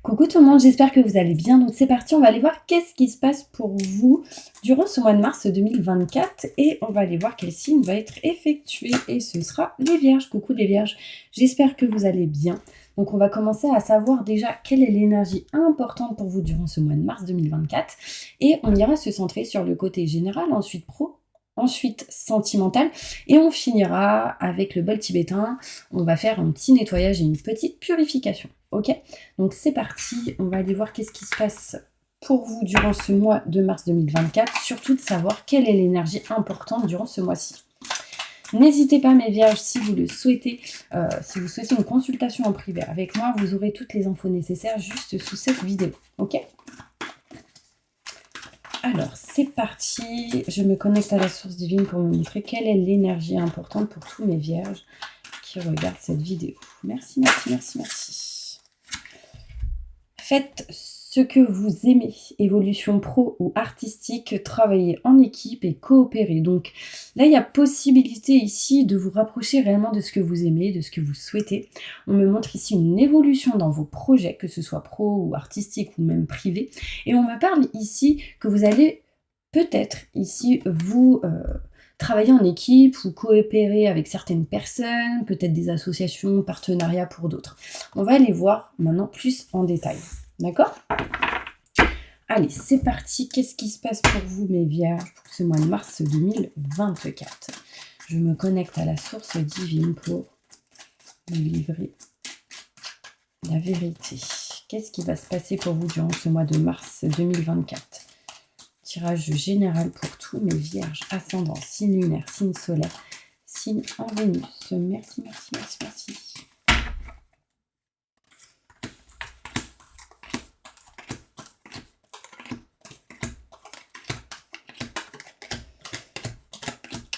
Coucou tout le monde, j'espère que vous allez bien. Donc c'est parti, on va aller voir qu'est-ce qui se passe pour vous durant ce mois de mars 2024 et on va aller voir quel signe va être effectué et ce sera les Vierges. Coucou les Vierges, j'espère que vous allez bien. Donc on va commencer à savoir déjà quelle est l'énergie importante pour vous durant ce mois de mars 2024 et on ira se centrer sur le côté général, ensuite pro, ensuite sentimental et on finira avec le bol tibétain. On va faire un petit nettoyage et une petite purification. Ok, donc c'est parti, on va aller voir qu'est-ce qui se passe pour vous durant ce mois de mars 2024, surtout de savoir quelle est l'énergie importante durant ce mois-ci. N'hésitez pas mes vierges, si vous le souhaitez, si vous souhaitez une consultation en privé avec moi, vous aurez toutes les infos nécessaires juste sous cette vidéo. Ok ? Alors, c'est parti, je me connecte à la source divine pour vous montrer quelle est l'énergie importante pour tous mes vierges qui regardent cette vidéo. Merci, merci, merci, merci. Faites ce que vous aimez, évolution pro ou artistique, travaillez en équipe et coopérez. Donc là, il y a possibilité ici de vous rapprocher réellement de ce que vous aimez, de ce que vous souhaitez. On me montre ici une évolution dans vos projets, que ce soit pro ou artistique ou même privé. Et on me parle ici que vous allez peut-être ici vous... travailler en équipe ou coopérer avec certaines personnes, peut-être des associations, partenariats pour d'autres. On va aller voir maintenant plus en détail. D'accord ? Allez, c'est parti. Qu'est-ce qui se passe pour vous, mes vierges, pour ce mois de mars 2024 ? Je me connecte à la source divine pour vous livrer la vérité. Qu'est-ce qui va se passer pour vous durant ce mois de mars 2024 ? Tirage général pour tous mes vierges, ascendant, signe lunaire, signe solaire, signe en Vénus. Merci, merci, merci, merci.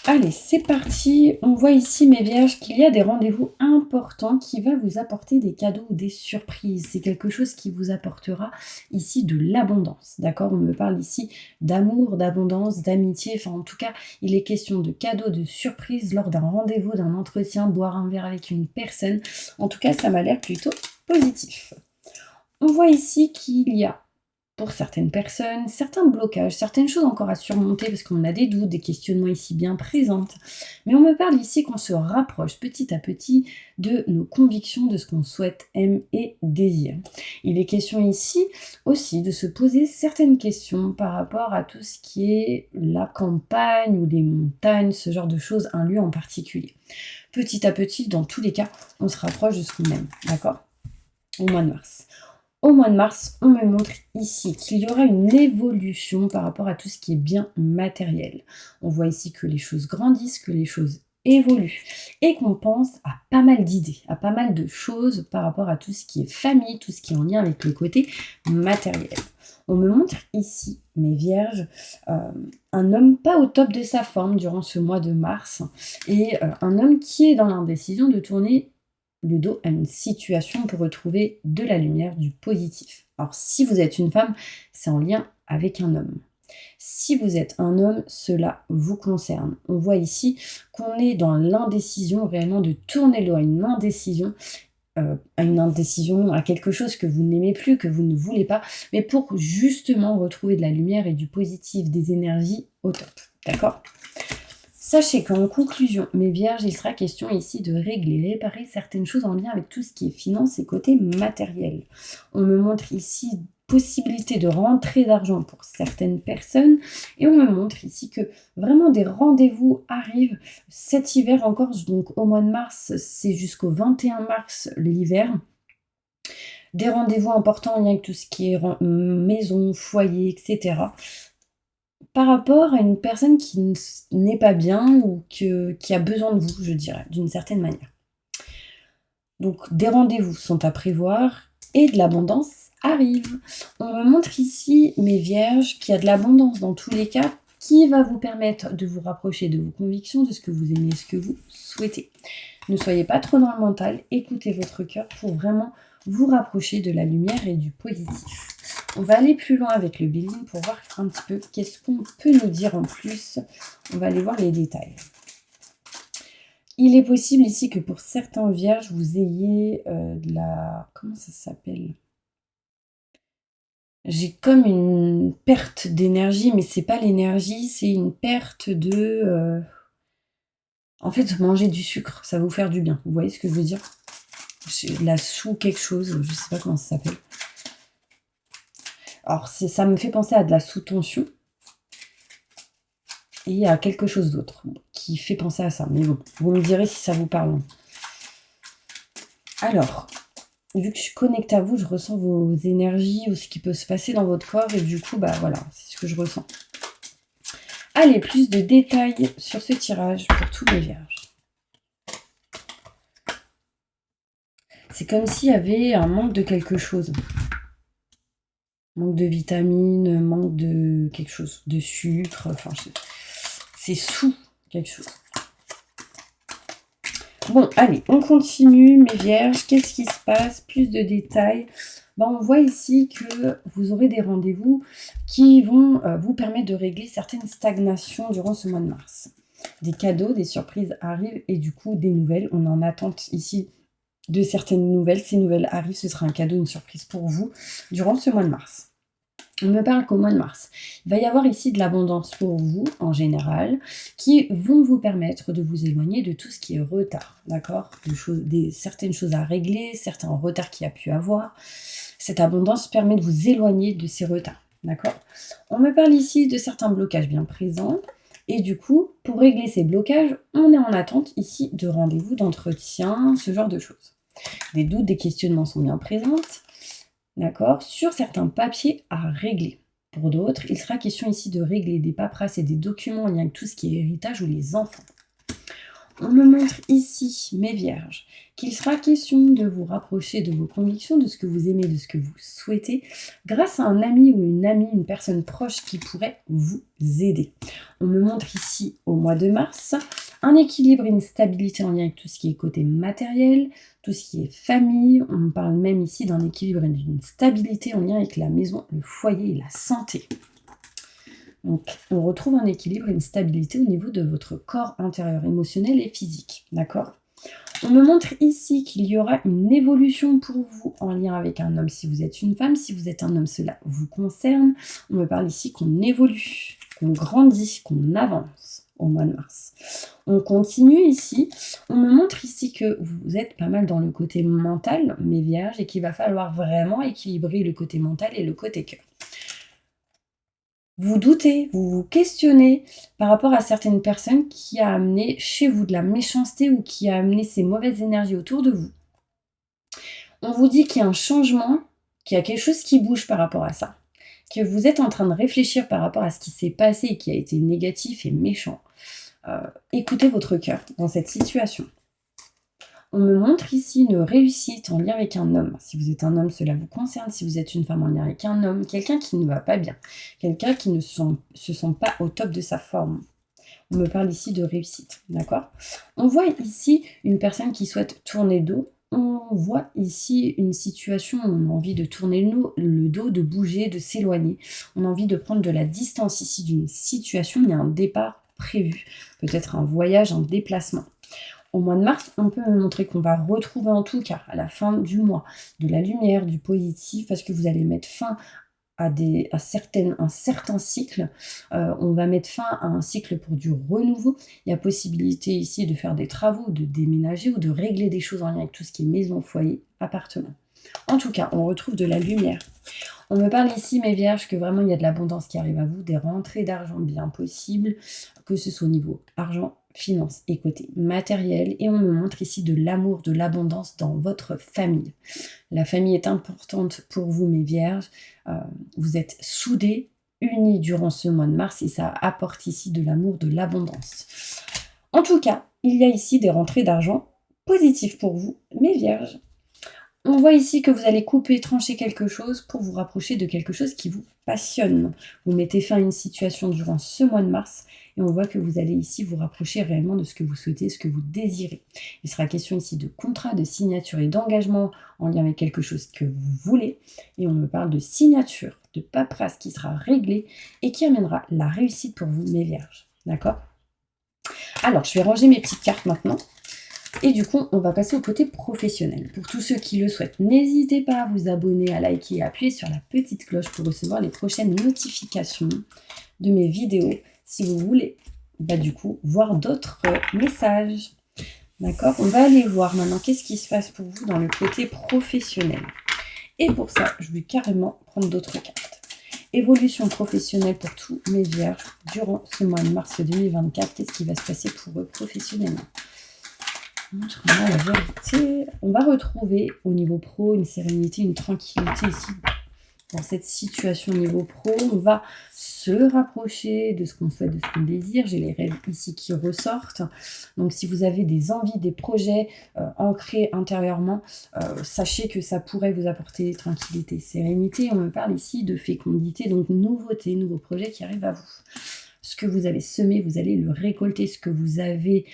Allez, c'est parti. On voit ici, mes vierges, qu'il y a des rendez-vous importants qui vont vous apporter des cadeaux ou des surprises. C'est quelque chose qui vous apportera ici de l'abondance. D'accord ? On me parle ici d'amour, d'abondance, d'amitié. Enfin, en tout cas, il est question de cadeaux, de surprises lors d'un rendez-vous, d'un entretien, boire un verre avec une personne. En tout cas, ça m'a l'air plutôt positif. On voit ici qu'il y a pour certaines personnes, certains blocages, certaines choses encore à surmonter parce qu'on a des doutes, des questionnements ici bien présentes. Mais on me parle ici qu'on se rapproche petit à petit de nos convictions, de ce qu'on souhaite, aime et désire. Il est question ici aussi de se poser certaines questions par rapport à tout ce qui est la campagne ou les montagnes, ce genre de choses, un lieu en particulier. Petit à petit, dans tous les cas, on se rapproche de ce qu'on aime, d'accord ? Au mois de mars. Au mois de mars, on me montre ici qu'il y aura une évolution par rapport à tout ce qui est bien matériel. On voit ici que les choses grandissent, que les choses évoluent et qu'on pense à pas mal d'idées, à pas mal de choses par rapport à tout ce qui est famille, tout ce qui est en lien avec le côté matériel. On me montre ici, mes vierges, un homme pas au top de sa forme durant ce mois de mars et un homme qui est dans l'indécision de tourner le dos à une situation pour retrouver de la lumière, du positif. Alors si vous êtes une femme, c'est en lien avec un homme. Si vous êtes un homme, cela vous concerne. On voit ici qu'on est dans l'indécision, réellement de tourner le dos à une indécision, à quelque chose que vous n'aimez plus, que vous ne voulez pas, mais pour justement retrouver de la lumière et du positif, des énergies au top. D'accord ? Sachez qu'en conclusion, mes vierges, il sera question ici de régler, réparer certaines choses en lien avec tout ce qui est finance et côté matériel. On me montre ici possibilité de rentrée d'argent pour certaines personnes et on me montre ici que vraiment des rendez-vous arrivent cet hiver encore, donc au mois de mars, c'est jusqu'au 21 mars l'hiver. Des rendez-vous importants en lien avec tout ce qui est maison, foyer, etc. Par rapport à une personne qui n'est pas bien ou qui a besoin de vous, je dirais, d'une certaine manière. Donc, des rendez-vous sont à prévoir et de l'abondance arrive. On me montre ici, mes vierges, qu'il y a de l'abondance dans tous les cas qui va vous permettre de vous rapprocher de vos convictions, de ce que vous aimez, ce que vous souhaitez. Ne soyez pas trop dans le mental, écoutez votre cœur pour vraiment vous rapprocher de la lumière et du positif. On va aller plus loin avec le billing pour voir un petit peu qu'est-ce qu'on peut nous dire en plus. On va aller voir les détails. Il est possible ici que pour certains vierges, vous ayez de la... Comment ça s'appelle ? J'ai comme une perte d'énergie, mais c'est pas l'énergie, c'est une perte de... En fait, manger du sucre, ça va vous faire du bien. Vous voyez ce que je veux dire? La sous quelque chose, je sais pas comment ça s'appelle. Alors, ça me fait penser à de la sous-tension et à quelque chose d'autre qui fait penser à ça. Mais bon, vous me direz si ça vous parle. Alors, vu que je suis connectée à vous, je ressens vos énergies ou ce qui peut se passer dans votre corps et du coup, bah voilà, c'est ce que je ressens. Allez, plus de détails sur ce tirage pour tous les vierges. C'est comme s'il y avait un manque de quelque chose. Manque de vitamines, manque de quelque chose, de sucre, enfin, c'est sous quelque chose. Bon, allez, on continue, mes vierges. Qu'est-ce qui se passe? Plus de détails. On voit ici que vous aurez des rendez-vous qui vont vous permettre de régler certaines stagnations durant ce mois de mars. Des cadeaux, des surprises arrivent et du coup, des nouvelles. On est en attente ici de certaines nouvelles. Ces nouvelles arrivent, ce sera un cadeau, une surprise pour vous durant ce mois de mars. On me parle qu'au mois de mars. Il va y avoir ici de l'abondance pour vous, en général, qui vont vous permettre de vous éloigner de tout ce qui est retard, d'accord? Certaines choses à régler, certains retards qu'il y a pu avoir. Cette abondance permet de vous éloigner de ces retards, d'accord? On me parle ici de certains blocages bien présents. Et du coup, pour régler ces blocages, on est en attente ici de rendez-vous, d'entretien, ce genre de choses. Des doutes, des questionnements sont bien présents. D'accord, sur certains papiers à régler. Pour d'autres, il sera question ici de régler des paperasses et des documents en lien avec tout ce qui est héritage ou les enfants. On me montre ici, mes vierges, qu'il sera question de vous rapprocher de vos convictions, de ce que vous aimez, de ce que vous souhaitez, grâce à un ami ou une amie, une personne proche qui pourrait vous aider. On me montre ici, au mois de mars, un équilibre et une stabilité en lien avec tout ce qui est côté matériel, tout ce qui est famille. On me parle même ici d'un équilibre et d'une stabilité en lien avec la maison, le foyer et la santé. Donc, on retrouve un équilibre et une stabilité au niveau de votre corps intérieur, émotionnel et physique. D'accord? On me montre ici qu'il y aura une évolution pour vous en lien avec un homme si vous êtes une femme. Si vous êtes un homme, cela vous concerne. On me parle ici qu'on évolue, qu'on grandit, qu'on avance au mois de mars. On continue ici. On me montre ici que vous êtes pas mal dans le côté mental, mes vierges, et qu'il va falloir vraiment équilibrer le côté mental et le côté cœur. Vous doutez, vous vous questionnez par rapport à certaines personnes qui a amené chez vous de la méchanceté ou qui a amené ces mauvaises énergies autour de vous. On vous dit qu'il y a un changement, qu'il y a quelque chose qui bouge par rapport à ça, que vous êtes en train de réfléchir par rapport à ce qui s'est passé et qui a été négatif et méchant. Écoutez votre cœur dans cette situation. On me montre ici une réussite en lien avec un homme. Si vous êtes un homme, cela vous concerne. Si vous êtes une femme en lien avec un homme, quelqu'un qui ne va pas bien, quelqu'un qui ne se sent pas au top de sa forme. On me parle ici de réussite, d'accord? On voit ici une personne qui souhaite tourner le dos. On voit ici une situation où on a envie de tourner le dos, de bouger, de s'éloigner. On a envie de prendre de la distance ici d'une situation. Il y a un départ prévu, peut-être un voyage, un déplacement. Au mois de mars, on peut me montrer qu'on va retrouver en tout cas, à la fin du mois, de la lumière, du positif, parce que vous allez mettre fin à un certain cycle. On va mettre fin à un cycle pour du renouveau. Il y a possibilité ici de faire des travaux, de déménager ou de régler des choses en lien avec tout ce qui est maison, foyer, appartement. En tout cas, on retrouve de la lumière. On me parle ici, mes vierges, que vraiment il y a de l'abondance qui arrive à vous, des rentrées d'argent bien possibles, que ce soit au niveau argent, finance et côté matériel. Et on me montre ici de l'amour, de l'abondance dans votre famille. La famille est importante pour vous, mes vierges. Vous êtes soudés, unis durant ce mois de mars et ça apporte ici de l'amour, de l'abondance. En tout cas, il y a ici des rentrées d'argent positives pour vous, mes vierges. On voit ici que vous allez couper, trancher quelque chose pour vous rapprocher de quelque chose qui vous passionne. Vous mettez fin à une situation durant ce mois de mars et on voit que vous allez ici vous rapprocher réellement de ce que vous souhaitez, ce que vous désirez. Il sera question ici de contrat, de signature et d'engagement en lien avec quelque chose que vous voulez. Et on me parle de signature, de paperasse qui sera réglée et qui amènera la réussite pour vous, mes vierges. D'accord? Alors, je vais ranger mes petites cartes maintenant. Et du coup, on va passer au côté professionnel. Pour tous ceux qui le souhaitent, n'hésitez pas à vous abonner, à liker et à appuyer sur la petite cloche pour recevoir les prochaines notifications de mes vidéos si vous voulez du coup voir d'autres messages. D'accord? On va aller voir maintenant qu'est-ce qui se passe pour vous dans le côté professionnel. Et pour ça, je vais carrément prendre d'autres cartes. Évolution professionnelle pour tous mes vierges durant ce mois de mars 2024. Qu'est-ce qui va se passer pour eux professionnellement? Montre-moi la vérité. On va retrouver au niveau pro une sérénité, une tranquillité ici dans cette situation au niveau pro. On va se rapprocher de ce qu'on souhaite, de ce qu'on désire. J'ai les rêves ici qui ressortent. Donc si vous avez des envies, des projets ancrés intérieurement, sachez que ça pourrait vous apporter tranquillité, sérénité. On me parle ici de fécondité, donc nouveauté, nouveaux projets qui arrivent à vous. Ce que vous avez semé, vous allez le récolter. Ce que vous avez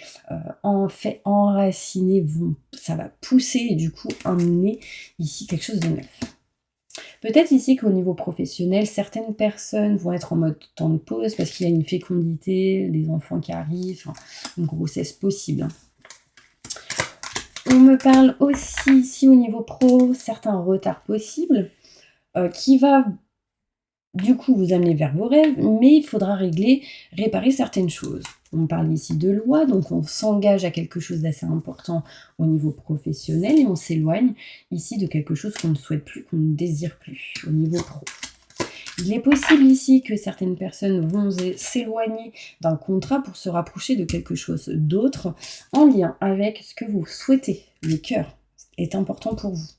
en fait enraciné, ça va pousser et du coup amener ici quelque chose de neuf. Peut-être ici qu'au niveau professionnel, certaines personnes vont être en mode temps de pause parce qu'il y a une fécondité, des enfants qui arrivent, une grossesse possible. On me parle aussi ici au niveau pro, certains retards possibles qui va du coup vous amener vers vos rêves, mais il faudra réparer certaines choses. On parle ici de loi, donc on s'engage à quelque chose d'assez important au niveau professionnel et on s'éloigne ici de quelque chose qu'on ne souhaite plus, qu'on ne désire plus au niveau pro. Il est possible ici que certaines personnes vont s'éloigner d'un contrat pour se rapprocher de quelque chose d'autre en lien avec ce que vous souhaitez. Le cœur est important pour vous.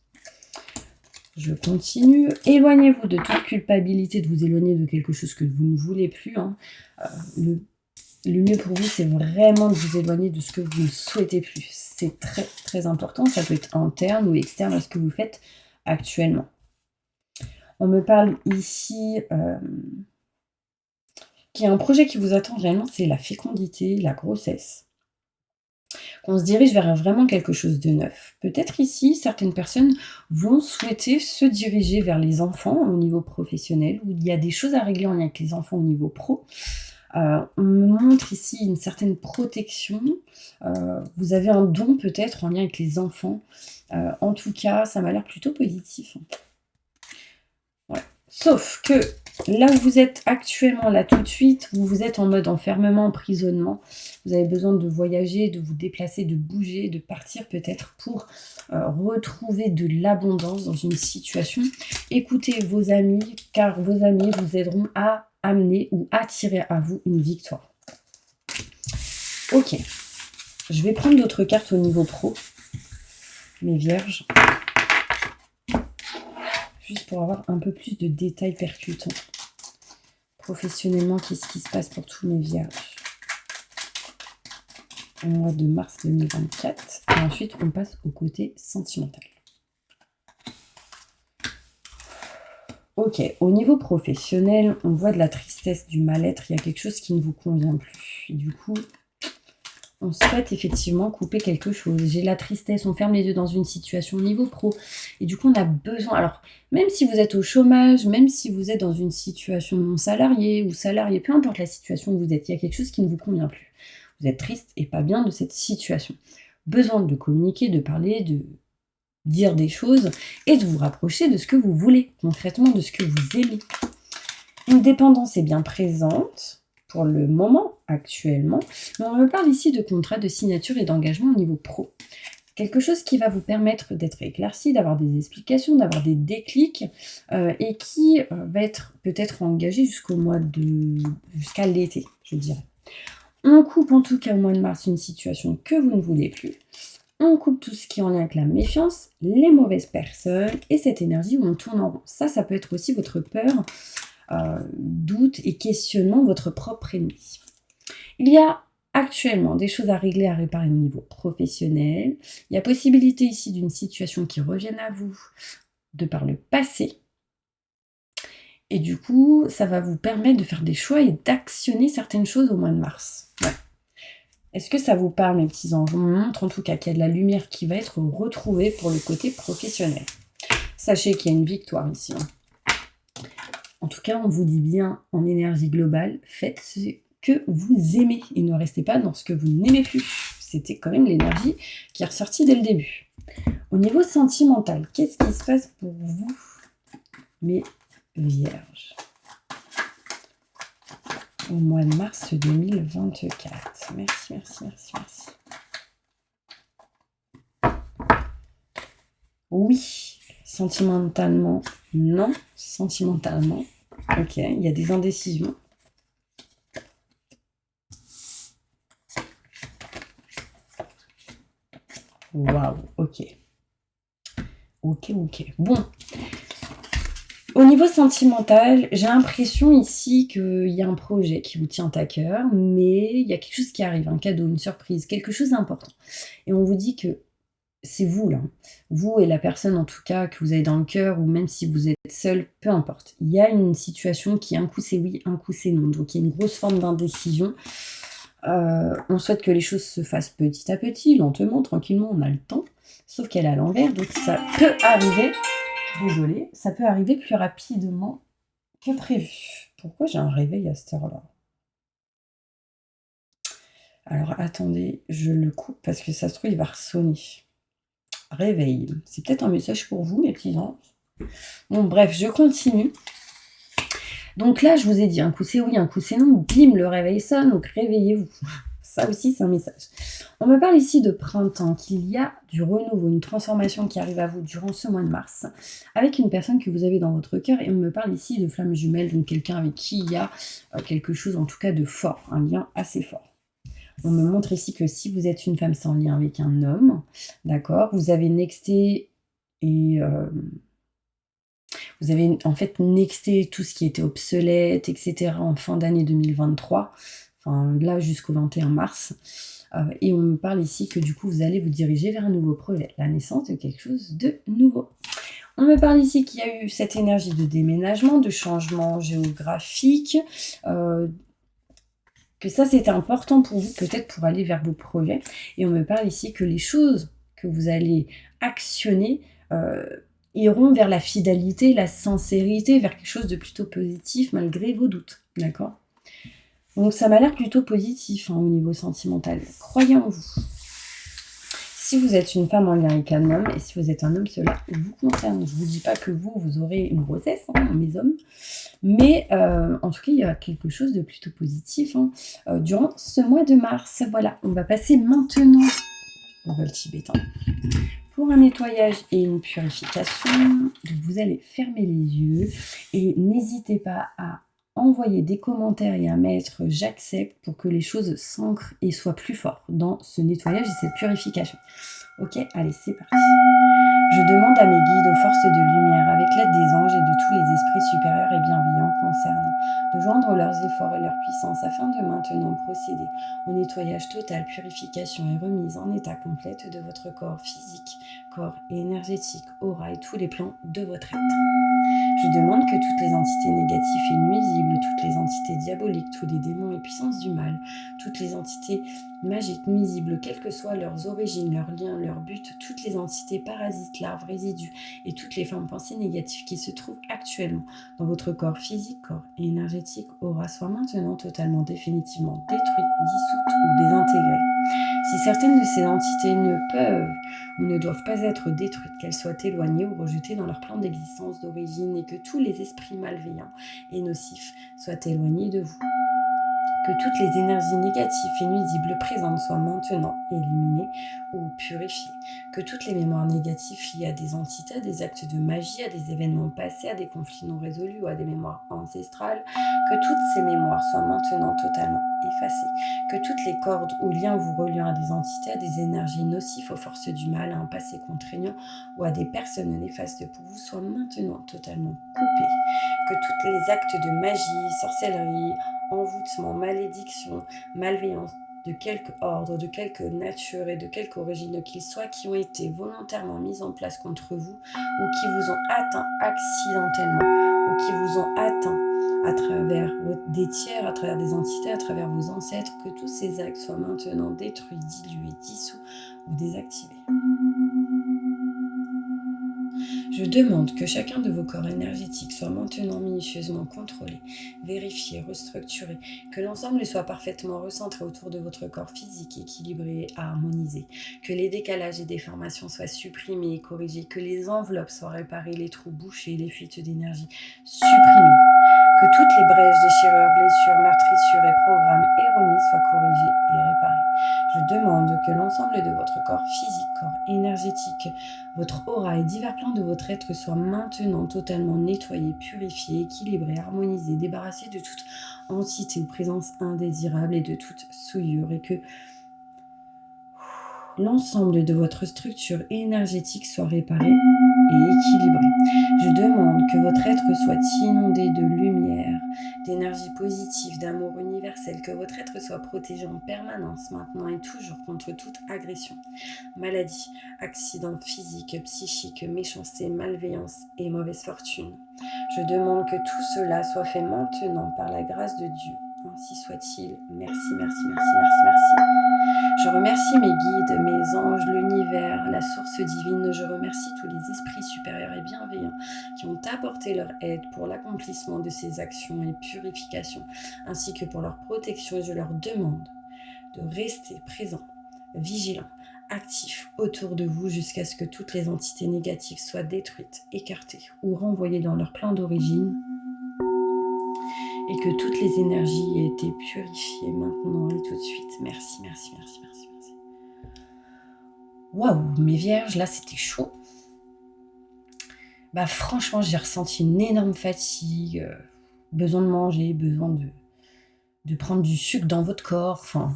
Je continue. Éloignez-vous de toute culpabilité de vous éloigner de quelque chose que vous ne voulez plus. Le mieux pour vous, c'est vraiment de vous éloigner de ce que vous ne souhaitez plus. C'est très, très important. Ça peut être interne ou externe à ce que vous faites actuellement. On me parle ici qu'il y a un projet qui vous attend réellement, c'est la fécondité, la grossesse. On se dirige vers vraiment quelque chose de neuf. Peut-être ici, certaines personnes vont souhaiter se diriger vers les enfants au niveau professionnel, où il y a des choses à régler en lien avec les enfants au niveau pro. On me montre ici une certaine protection. Vous avez un don peut-être en lien avec les enfants. En tout cas, ça m'a l'air plutôt positif. Ouais. Sauf que là où vous êtes actuellement, là tout de suite, vous êtes en mode enfermement, emprisonnement. Vous avez besoin de voyager, de vous déplacer, de bouger, de partir peut-être pour retrouver de l'abondance dans une situation. Écoutez vos amis, car vos amis vous aideront à amener ou attirer à vous une victoire. Ok, je vais prendre d'autres cartes au niveau pro, mes vierges, juste pour avoir un peu plus de détails percutants. Professionnellement, qu'est-ce qui se passe pour tous mes vierges au mois de mars 2024. Et ensuite, on passe au côté sentimental. Ok, au niveau professionnel, on voit de la tristesse, du mal-être. Il y a quelque chose qui ne vous convient plus. Et du coup, on souhaite effectivement couper quelque chose. J'ai la tristesse, on ferme les yeux dans une situation au niveau pro. Et du coup, on a besoin... Alors, même si vous êtes au chômage, même si vous êtes dans une situation non salariée ou salarié, peu importe la situation où vous êtes, il y a quelque chose qui ne vous convient plus. Vous êtes triste et pas bien de cette situation. Besoin de communiquer, de parler, de dire des choses et de vous rapprocher de ce que vous voulez, concrètement de ce que vous aimez. Une dépendance est bien présente pour le moment, actuellement, mais on me parle ici de contrat, de signature et d'engagement au niveau pro. Quelque chose qui va vous permettre d'être éclairci, d'avoir des explications, d'avoir des déclics et qui va être peut-être engagé jusqu'à l'été, je dirais. On coupe en tout cas au mois de mars une situation que vous ne voulez plus. On coupe tout ce qui est en lien avec la méfiance, les mauvaises personnes et cette énergie où on tourne en rond. Ça peut être aussi votre peur, doute et questionnement, votre propre ennemi. Il y a actuellement des choses à régler, à réparer au niveau professionnel. Il y a possibilité ici d'une situation qui revienne à vous de par le passé. Et du coup, ça va vous permettre de faire des choix et d'actionner certaines choses au mois de mars. Ouais. Est-ce que ça vous parle, mes petits anges? On me montre en tout cas qu'il y a de la lumière qui va être retrouvée pour le côté professionnel. Sachez qu'il y a une victoire ici. En tout cas, on vous dit bien en énergie globale, faites ce que vous aimez et ne restez pas dans ce que vous n'aimez plus. c'était quand même l'énergie qui est ressortie dès le début. Au niveau sentimental, qu'est-ce qui se passe pour vous, mes vierges, au mois de mars 2024? Merci, merci, merci, merci. Oui, sentimentalement, non. Sentimentalement, ok, il y a des indécisions. Waouh, ok. Ok. Bon. Au niveau sentimental, j'ai l'impression ici qu'il y a un projet qui vous tient à cœur, mais il y a quelque chose qui arrive, un cadeau, une surprise, quelque chose d'important. Et on vous dit que c'est vous, là. Vous et la personne, en tout cas, que vous avez dans le cœur, ou même si vous êtes seul, peu importe. Il y a une situation qui, un coup c'est oui, un coup c'est non. Donc, il y a une grosse forme d'indécision. On souhaite que les choses se fassent petit à petit, lentement, tranquillement, on a le temps. Sauf qu'elle est à l'envers, donc ça peut arriver... Désolée, ça peut arriver plus rapidement que prévu. Pourquoi j'ai un réveil à cette heure-là? Alors attendez, je le coupe parce que ça se trouve, il va ressonner. Réveil. C'est peut-être un message pour vous, mes petits anges. Bon, bref, je continue. Donc là, je vous ai dit, un coup c'est oui, un coup c'est non. Bim, le réveil sonne, donc réveillez-vous. Ça aussi, c'est un message. On me parle ici de printemps, qu'il y a du renouveau, une transformation qui arrive à vous durant ce mois de mars, avec une personne que vous avez dans votre cœur, et on me parle ici de flamme jumelle, donc quelqu'un avec qui il y a quelque chose en tout cas de fort, un lien assez fort. On me montre ici que si vous êtes une femme, c'est en lien avec un homme, d'accord, vous avez nexté et... vous avez en fait nexté tout ce qui était obsolète, etc. en fin d'année 2023, enfin là jusqu'au 21 mars. Et on me parle ici que du coup vous allez vous diriger vers un nouveau projet, la naissance de quelque chose de nouveau. On me parle ici qu'il y a eu cette énergie de déménagement, de changement géographique, que ça c'était important pour vous, peut-être pour aller vers vos projets. Et on me parle ici que les choses que vous allez actionner iront vers la fidélité, la sincérité, vers quelque chose de plutôt positif malgré vos doutes, d'accord? Donc ça m'a l'air plutôt positif au niveau sentimental. Croyez en vous. Si vous êtes une femme en lien avec un homme, et si vous êtes un homme, cela vous concerne. Je ne vous dis pas que vous aurez une grossesse, mes hommes, mais en tout cas, il y a quelque chose de plutôt positif durant ce mois de mars. Voilà, on va passer maintenant au vol tibétain pour un nettoyage et une purification. Donc vous allez fermer les yeux et n'hésitez pas à envoyer des commentaires et à mettre j'accepte pour que les choses s'ancrent et soient plus fortes dans ce nettoyage et cette purification. Ok, allez, c'est parti. Je demande à mes guides, aux forces de lumière, avec l'aide des anges et de tous les esprits supérieurs et bienveillants concernés, de joindre leurs efforts et leur puissance afin de maintenant procéder au nettoyage total, purification et remise en état complète de votre corps physique, corps énergétique, aura et tous les plans de votre être. Je demande que toutes les entités négatives et nuisibles, toutes les entités diaboliques, tous les démons et puissances du mal, toutes les entités magiques, nuisibles, quelles que soient leurs origines, leurs liens, leurs buts, toutes les entités parasites, larves, résidus et toutes les formes pensées négatives qui se trouvent actuellement dans votre corps physique, corps et énergétique, aura soient maintenant totalement, définitivement détruites, dissoutes ou désintégrées. Si certaines de ces entités ne peuvent ou ne doivent pas être détruites, qu'elles soient éloignées ou rejetées dans leur plan d'existence d'origine et que tous les esprits malveillants et nocifs soient éloignés de vous. Que toutes les énergies négatives et nuisibles présentes soient maintenant éliminées ou purifiées. Que toutes les mémoires négatives liées à des entités, à des actes de magie, à des événements passés, à des conflits non résolus ou à des mémoires ancestrales, que toutes ces mémoires soient maintenant totalement effacées. Que toutes les cordes ou liens vous reliant à des entités, à des énergies nocives, aux forces du mal, à un passé contraignant ou à des personnes néfastes pour vous soient maintenant totalement coupés. Que tous les actes de magie, sorcellerie, envoûtement, malédiction, malveillance, de quelque ordre, de quelque nature et de quelque origine qu'ils soient, qui ont été volontairement mis en place contre vous ou qui vous ont atteint accidentellement ou qui vous ont atteint à travers des tiers, à travers des entités, à travers vos ancêtres, que tous ces actes soient maintenant détruits, dilués, dissous ou désactivés. Je demande que chacun de vos corps énergétiques soit maintenant minutieusement contrôlé, vérifié, restructuré, que l'ensemble soit parfaitement recentré autour de votre corps physique, équilibré et harmonisé, que les décalages et déformations soient supprimés et corrigés, que les enveloppes soient réparées, les trous bouchés, les fuites d'énergie supprimées, que toutes les brèches, déchirures, blessures, meurtrissures et programmes erronés soient corrigés et réparés. Je demande que l'ensemble de votre corps physique, corps énergétique, votre aura et divers plans de votre être soient maintenant totalement nettoyés, purifiés, équilibrés, harmonisés, débarrassés de toute entité ou présence indésirable et de toute souillure, et que l'ensemble de votre structure énergétique soit réparé et équilibré. Je demande que votre être soit inondé de lumière, d'énergie positive, d'amour universel, que votre être soit protégé en permanence, maintenant et toujours, contre toute agression, maladie, accident physique, psychique, méchanceté, malveillance et mauvaise fortune. Je demande que tout cela soit fait maintenant par la grâce de Dieu. Ainsi soit-il. Merci, merci, merci, merci, merci. Je remercie mes guides, mes anges, l'univers, la source divine. Je remercie tous les esprits supérieurs et bienveillants qui ont apporté leur aide pour l'accomplissement de ces actions et purifications, ainsi que pour leur protection. Et je leur demande de rester présents, vigilants, actifs autour de vous jusqu'à ce que toutes les entités négatives soient détruites, écartées ou renvoyées dans leur plan d'origine, et que toutes les énergies aient été purifiées maintenant et tout de suite. Merci, merci, merci, merci, merci. Waouh, mes vierges, là c'était chaud. Franchement, j'ai ressenti une énorme fatigue, besoin de manger, besoin de prendre du sucre dans votre corps, enfin,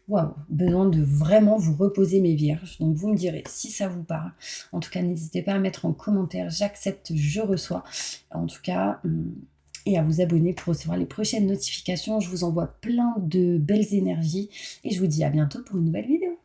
waouh, besoin de vraiment vous reposer, mes vierges. Donc vous me direz si ça vous parle. En tout cas, n'hésitez pas à mettre en commentaire, j'accepte, je reçois. En tout cas, et à vous abonner pour recevoir les prochaines notifications. Je vous envoie plein de belles énergies et je vous dis à bientôt pour une nouvelle vidéo.